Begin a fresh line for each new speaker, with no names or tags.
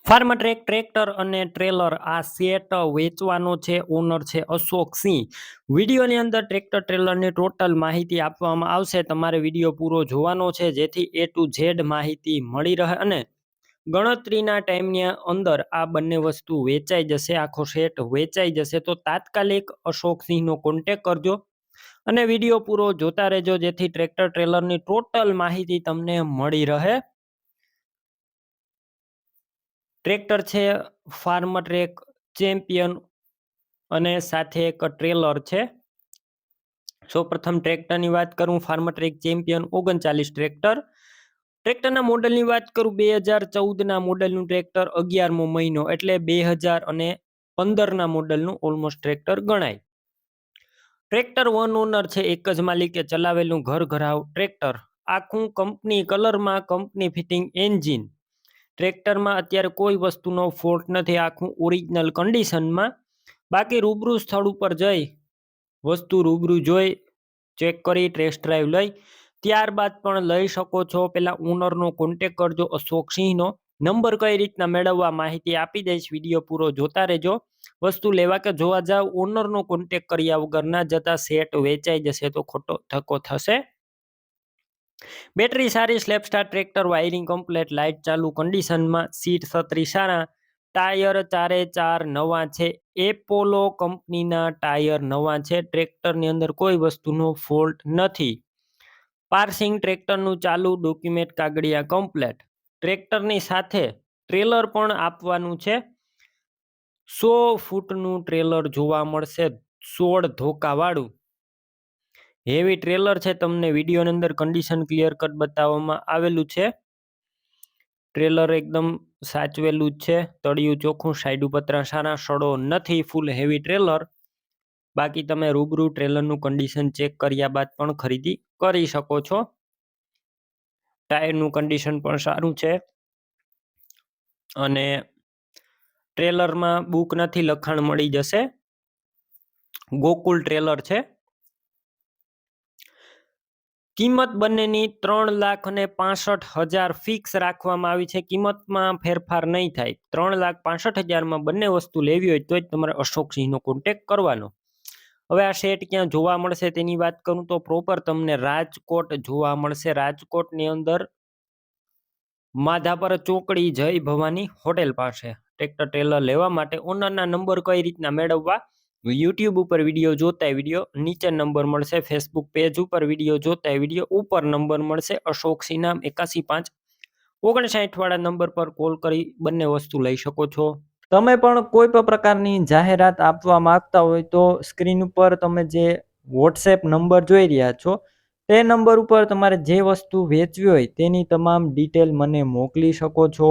Pharma track tractor અને trailer આ set વેચવાનો છે. ઓનર છે અશોક સિંહ. વિડીયોની અંદર ટ્રેક્ટર ટ્રેલરની ટોટલ માહિતી આપવામાં આવશે. તમારે વિડીયો પૂરો જોવાનો છે જેથી A to Z માહિતી મળી રહે અને ગણતરીના ટાઈમની અંદર આ બંને વસ્તુ વેચાઈ જશે. આખો સેટ વેચાઈ જશે. તો તાત્કાલિક અશોક સિંહનો કોન્ટેક કરજો અને વિડીયો પૂરો જોતા રહેજો જેથી ટ્રેક્ટર ટ્રેલરની ટોટલ માહિતી તમને મળી રહે. ટ્રેક્ટર છે ફાર્મા ટ્રેક ચેમ્પિયન અને સાથે એક ટ્રેલર છે. સૌપ્રથમ ટ્રેક્ટરની વાત કરું, ફાર્મા ટ્રેક ચેમ્પિયન 39 ટ્રેક્ટર. ટ્રેક્ટરના મોડલની વાત કરું, 2014ના મોડલનું ટ્રેક્ટર, 11મો મહિનો એટલે 2015ના મોડલનું ઓલમોસ્ટ ટ્રેક્ટર ગણાય. ટ્રેક્ટર વન ઓનર છે, એક જ માલિકે ચલાવેલું ઘર ઘરાવ ટ્રેક્ટર. આખું કંપની કલરમાં, કંપની ફિટિંગ એન્જિન. ટ્રેક્ટરમાં અત્યારે કોઈ વસ્તુનો ફોલ્ટ નથી, આખું ઓરિજિનલ કન્ડિશનમાં. બાકી રૂબરૂ સ્થળ ઉપર જઈ વસ્તુ રૂબરૂ જોઈ ચેક કરી ટેસ્ટ ડ્રાઈવ લઈ ત્યારબાદ પણ લઈ શકો છો. પહેલા ઓનરનો કોન્ટેક કરજો અશોક સિંહનો. નંબર કઈ રીતના મેળવવા માહિતી આપી દઈશ, વિડીયો પૂરો જોતા રહેજો. વસ્તુ લેવા કે જોવા જાવ, ઓનરનો કોન્ટેક કર્યા વગર ના જતા, સેટ વેચાઈ જશે તો ખોટો ધક્કો થશે. બેટરી સારી, slap star tractor, wiring complete, light ચાલુ કન્ડિશનમાં, સીટ છત્રી સારા, ટાયર 4 નવા છે. એપોલો કંપનીના ટાયર નવા છે. ટ્રેક્ટરની અંદર કોઈ વસ્તુનો ફોલ્ટ નથી. પાર્સિંગ ટ્રેક્ટરનું ચાલુ, ડોક્યુમેન્ટ કાગળિયા કમ્પ્લેટ. ટ્રેક્ટરની સાથે ટ્રેલર પણ આપવાનું છે. 100 ફૂટનું ટ્રેલર જોવા મળશે, 16 ધોકાવાળું હેવી ટ્રેલર છે. તમને વિડીયોની અંદર કન્ડિશન ક્લિયર કટ બતાવવામાં આવેલું છે. ટ્રેલર એકદમ સાચવેલું જ છે, તળિયું ચોખ્ખું, સાઈડ પતરા સારા, સડો નથી, ફૂલ હેવી ટ્રેલર. બાકી તમે રૂબરૂ ટ્રેલરનું કન્ડિશન ચેક કર્યા બાદ પણ ખરીદી કરી શકો છો. ટાયરનું કન્ડિશન પણ સારું છે અને ટ્રેલરમાં બુક નથી, લખાણ મળી જશે. ગોકુલ ટ્રેલર છે. કિંમત બંનેની 3,65,000 ફિક્સ રાખવામાં આવી છે. કિંમતમાં ફેરફાર નહીં થાય. 3,65,000માં બંને વસ્તુ લેવી હોય તો જ તમારે અશોક સિંહનો કોન્ટેક કરવાનો. હવે આ સેટ ક્યાં જોવા મળશે તેની વાત કરું તો પ્રોપર તમને રાજકોટ જોવા મળશે. રાજકોટની અંદર માધાપર ચોકડી જય ભવાની હોટેલ પાસે. ટ્રેક્ટર ટ્રેલર લેવા માટે ઓનરના નંબર કઈ રીતના મેળવવા, યુટ્યુબ ઉપર વિડીયો જોતા વિડીયો નીચે નંબર મળશે, ફેસબુક પેજ ઉપર વિડીયો જોતા વિડીયો ઉપર નંબર મળશે. અશોક સિંહ નામ 8159 વાળા નંબર પર કોલ કરી બંને વસ્તુ લઈ શકો છો. તમે પણ કોઈ પણ પ્રકારની જાહેરાત આપવા માંગતા હોય તો સ્ક્રીન ઉપર તમે જે વોટ્સએપ નંબર જોઈ રહ્યા છો તે નંબર ઉપર તમારે જે વસ્તુ વેચવી હોય તેની તમામ ડિટેલ મને મોકલી શકો છો.